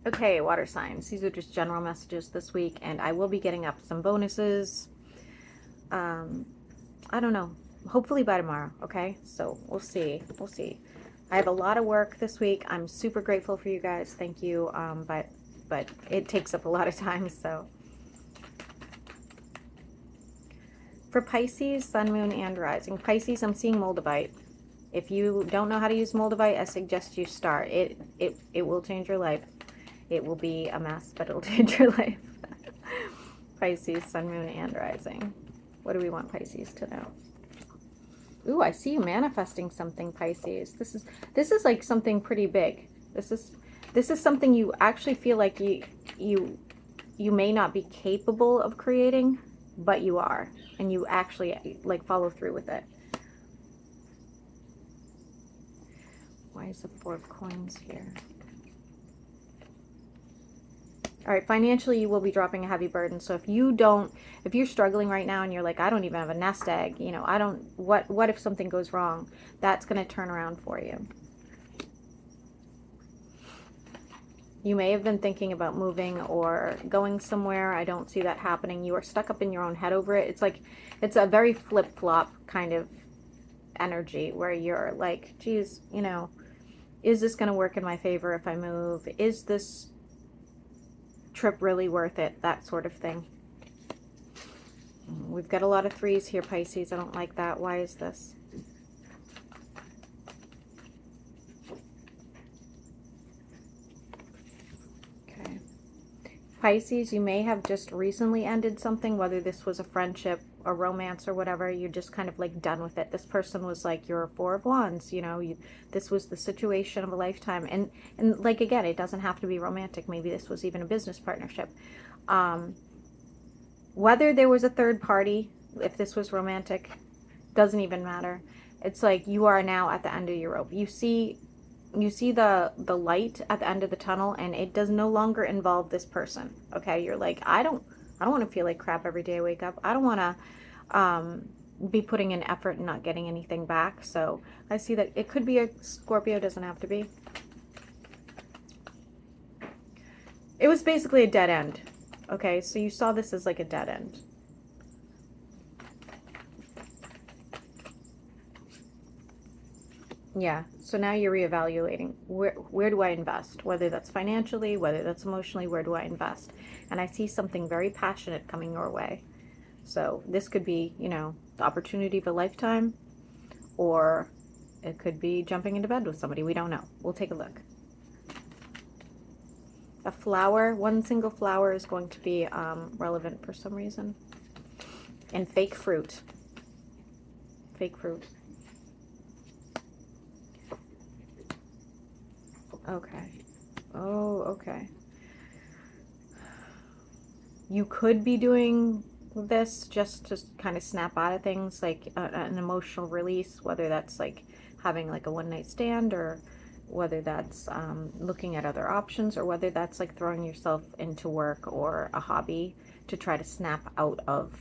Okay, water signs. These are just general messages this week, and I will be getting up some bonuses. I don't know. Hopefully by tomorrow, okay? So we'll see. We'll see. I have a lot of work this week. I'm super grateful for you guys. Thank you. But it takes up a lot of time, so. For Pisces, Sun, Moon, and Rising. Pisces, I'm seeing Moldavite. If you don't know how to use Moldavite, I suggest you start. It will change your life. It will be a mess, but it'll change your life. Pisces, Sun, Moon, and Rising. What do we want Pisces to know? Ooh, I see you manifesting something, Pisces. This is like something pretty big. This is something you actually feel like you may not be capable of creating, but you are, and you actually like follow through with it. Why is the Four of Coins here? All right, financially, you will be dropping a heavy burden. So if you're struggling right now and you're like, I don't even have a nest egg, you know, what if something goes wrong? That's going to turn around for you. You may have been thinking about moving or going somewhere. I don't see that happening. You are stuck up in your own head over it. It's like, it's a very flip-flop kind of energy where you're like, geez, you know, is this going to work in my favor if I move? Is this trip really worth it? That sort of thing. We've got a lot of threes here, Pisces. I don't like that. Why is this? Okay. Pisces, you may have just recently ended something, whether this was a friendship, a romance, or whatever. You're just kind of like done with it. This person was like your Four of Wands, you know, this was the situation of a lifetime. And like, again, it doesn't have to be romantic. Maybe this was even a business partnership. Whether there was a third party, if this was romantic, doesn't even matter. It's like you are now at the end of your rope. You see the light at the end of the tunnel, and it does no longer involve this person. Okay, you're like, I don't want to feel like crap every day I wake up. I don't want to be putting in effort and not getting anything back. So I see that it could be a Scorpio, doesn't have to be. It was basically a dead end. Okay, so you saw this as like a dead end. Yeah, so now you're reevaluating, where do I invest? Whether that's financially, whether that's emotionally, where do I invest? And I see something very passionate coming your way. So this could be, you know, the opportunity of a lifetime, or it could be jumping into bed with somebody. We don't know. We'll take a look. A flower, one single flower is going to be relevant for some reason. And fake fruit. Fake fruit. Okay. Oh, okay. You could be doing this just to kind of snap out of things, like an emotional release, whether that's like having like a one-night stand, or whether that's looking at other options, or whether that's like throwing yourself into work or a hobby to try to snap out of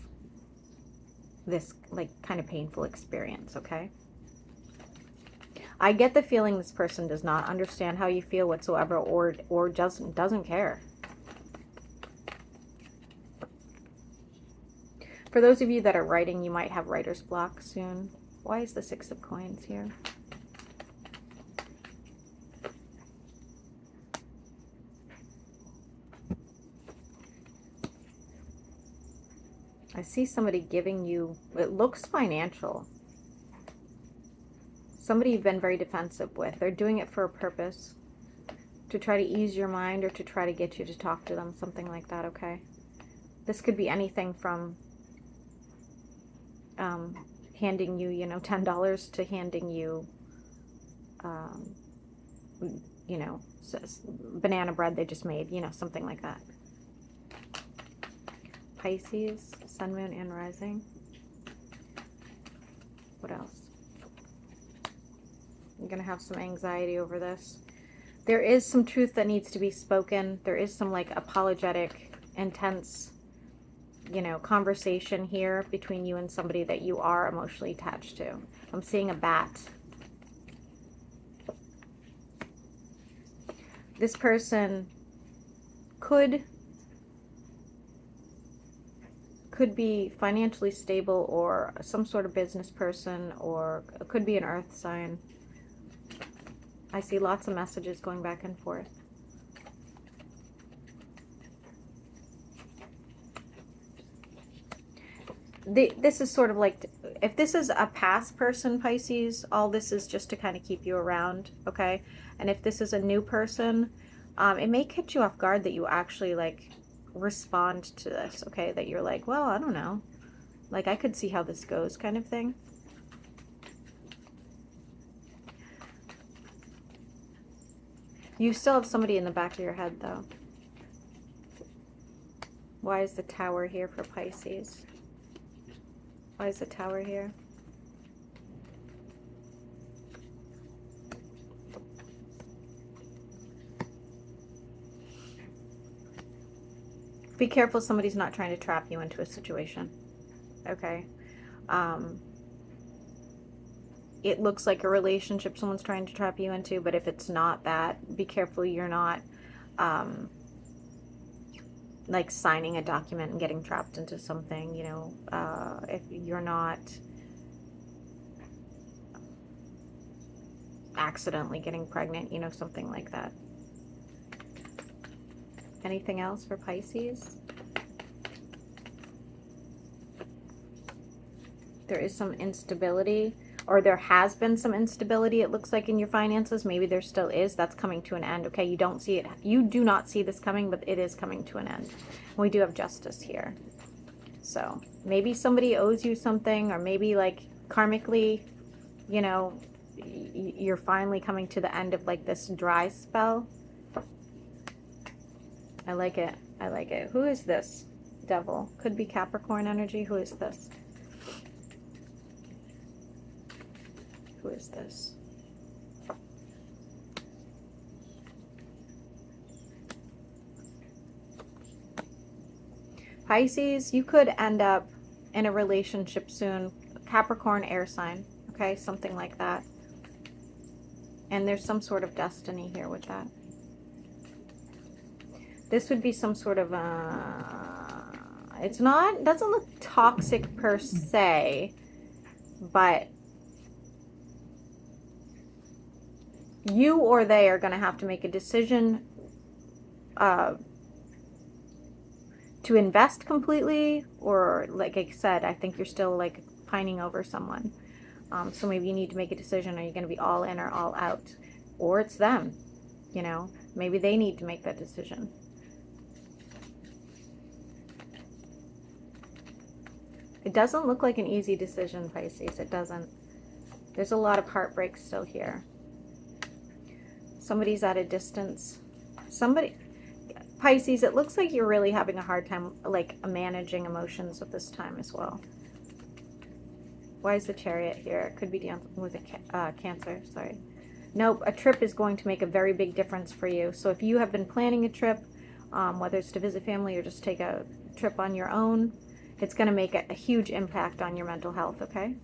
this like kind of painful experience, okay? I get the feeling this person does not understand how you feel whatsoever, or doesn't care. For those of you that are writing, you might have writer's block soon. Why is the Six of Coins here? I see somebody giving you, it looks financial. Somebody you've been very defensive with. They're doing it for a purpose, to try to ease your mind or to try to get you to talk to them, something like that, okay? This could be anything from handing you, you know, $10 to handing you, you know, banana bread they just made, you know, something like that. Pisces, Sun, Moon, and Rising. What else? You're going to have some anxiety over this. There is some truth that needs to be spoken. There is some like apologetic, intense, you know, conversation here between you and somebody that you are emotionally attached to. I'm seeing a bat. This person could be financially stable, or some sort of business person, or it could be an earth sign. I see lots of messages going back and forth. This is sort of like, if this is a past person, Pisces, all this is just to kind of keep you around, okay? And if this is a new person, it may catch you off guard that you actually like respond to this, okay? That you're like, well, I don't know. Like, I could see how this goes, kind of thing. You still have somebody in the back of your head, though. Why is the Tower here for Pisces? Why is the Tower here? Be careful somebody's not trying to trap you into a situation, okay? It looks like a relationship someone's trying to trap you into, but if it's not that, be careful you're not like signing a document and getting trapped into something, you know, if you're not accidentally getting pregnant, you know, something like that. Anything else for Pisces? There is some instability, or there has been some instability, it looks like, in your finances. Maybe there still is. That's coming to an end, okay? You don't see it. You do not see this coming, but it is coming to an end. We do have justice here. So maybe somebody owes you something, or maybe like karmically, you know, you're finally coming to the end of like this dry spell. I like it. I like it. Who is this? Devil. Could be Capricorn energy. Who is this? Who is this? Pisces, you could end up in a relationship soon. Capricorn, air sign. Okay, something like that. And there's some sort of destiny here with that. This would be some sort of it's not, doesn't look toxic per se, but you or they are going to have to make a decision to invest completely, or like I said, I think you're still like pining over someone. So maybe you need to make a decision. Are you going to be all in or all out? Or it's them, you know, maybe they need to make that decision. It doesn't look like an easy decision, Pisces. It doesn't. There's a lot of heartbreak still here. Somebody's at a distance. Somebody, Pisces, it looks like you're really having a hard time like managing emotions at this time as well. Why is the Chariot here? It could be dealing with a Cancer, sorry. Nope, a trip is going to make a very big difference for you. So if you have been planning a trip, whether it's to visit family or just take a trip on your own, it's going to make a huge impact on your mental health, okay?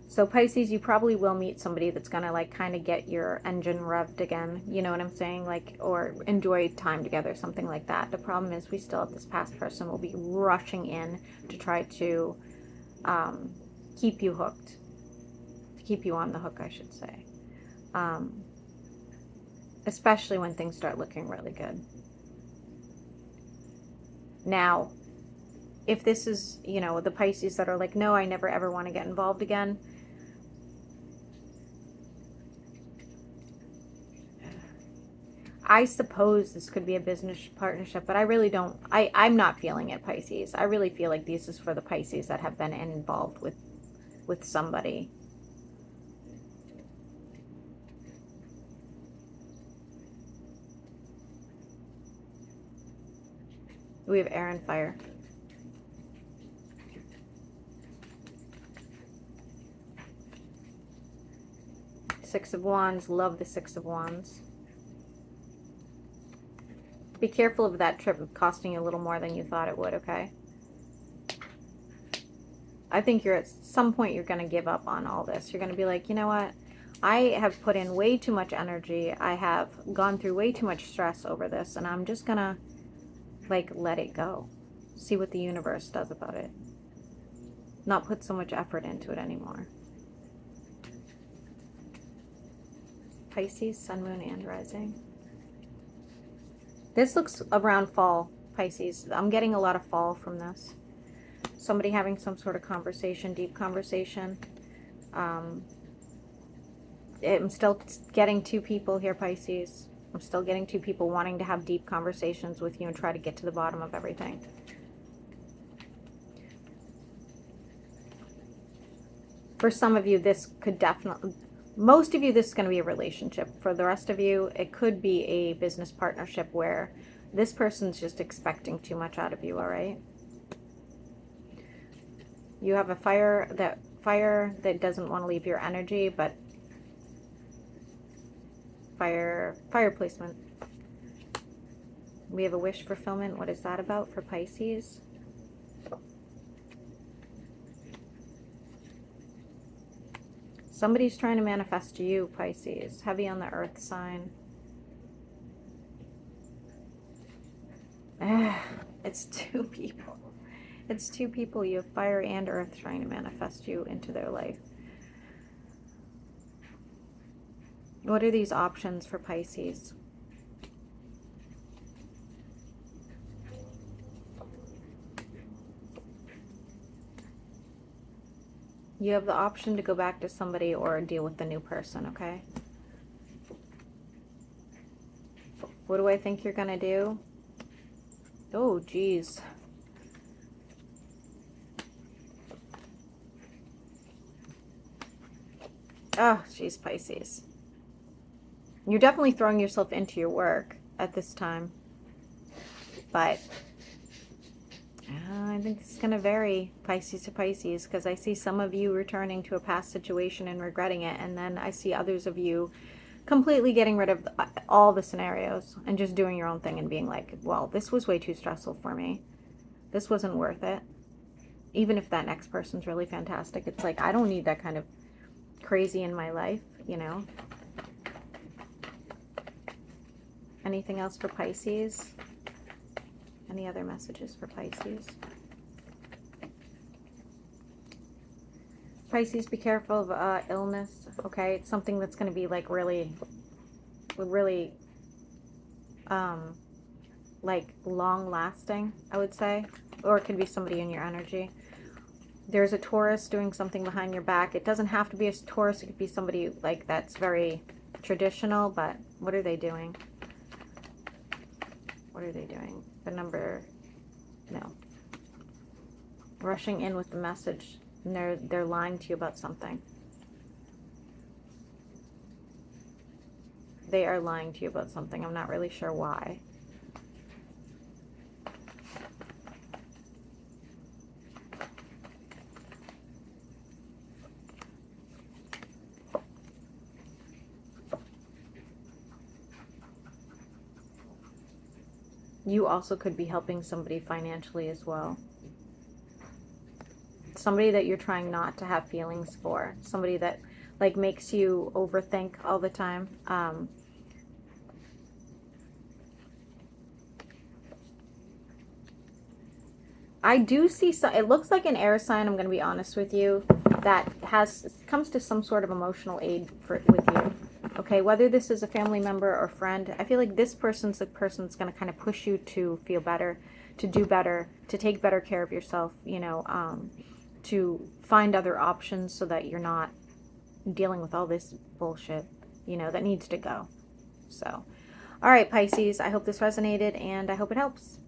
So Pisces, you probably will meet somebody that's going to like kind of get your engine revved again. You know what I'm saying? Like, or enjoy time together, something like that. The problem is we still have this past person will be rushing in to try to keep you hooked. Keep you on the hook, I should say. Especially when things start looking really good. Now, if this is, you know, the Pisces that are like, no, I never ever want to get involved again. I suppose this could be a business partnership, but I really don't, I'm not feeling it, Pisces. I really feel like this is for the Pisces that have been involved with somebody. We have air and fire. Six of Wands, love the Six of Wands. Be careful of that trip costing you a little more than you thought it would, okay? I think you're at some point you're going to give up on all this. You're going to be like, you know what? I have put in way too much energy. I have gone through way too much stress over this, and I'm just going to like let it go. See what the universe does about it. Not put so much effort into it anymore. Pisces, sun, moon, and rising. This looks around fall, Pisces. I'm getting a lot of fall from this. Somebody having some sort of conversation, deep conversation. I'm still getting two people here, Pisces. I'm still getting two people wanting to have deep conversations with you and try to get to the bottom of everything. For some of you, this could definitely... Most of you, this is going to be a relationship. For the rest of you, it could be a business partnership where this person's just expecting too much out of you, all right? You have a fire that doesn't want to leave your energy, but fire placement. We have a wish fulfillment. What is that about for Pisces? Somebody's trying to manifest you, Pisces. Heavy on the earth sign. It's two people. It's two people. You have fire and earth trying to manifest you into their life. What are these options for Pisces? You have the option to go back to somebody or deal with the new person, okay? What do I think you're going to do? Oh, geez. Oh, geez, Pisces. You're definitely throwing yourself into your work at this time. But I think it's going to vary Pisces to Pisces, because I see some of you returning to a past situation and regretting it, and then I see others of you completely getting rid of all the scenarios and just doing your own thing and being like, well, this was way too stressful for me. This wasn't worth it. Even if that next person's really fantastic, it's like, I don't need that kind of crazy in my life, you know? Anything else for Pisces? Any other messages for Pisces? Pisces, be careful of illness, okay? It's something that's going to be like really like long lasting, I would say. Or it could be somebody in your energy. There's a Taurus doing something behind your back. It doesn't have to be a Taurus. It could be somebody like that's very traditional, but what are they doing? What are they doing? The number, no. Rushing in with the message, and they're lying to you about something. They are lying to you about something. I'm not really sure why. You also could be helping somebody financially as well. Somebody that you're trying not to have feelings for. Somebody that like makes you overthink all the time. I do see it looks like an air sign, I'm going to be honest with you, that comes to some sort of emotional aid with you. Okay, whether this is a family member or friend, I feel like this person's the person that's going to kind of push you to feel better, to do better, to take better care of yourself, you know, to find other options so that you're not dealing with all this bullshit, you know, that needs to go. So, all right, Pisces, I hope this resonated and I hope it helps.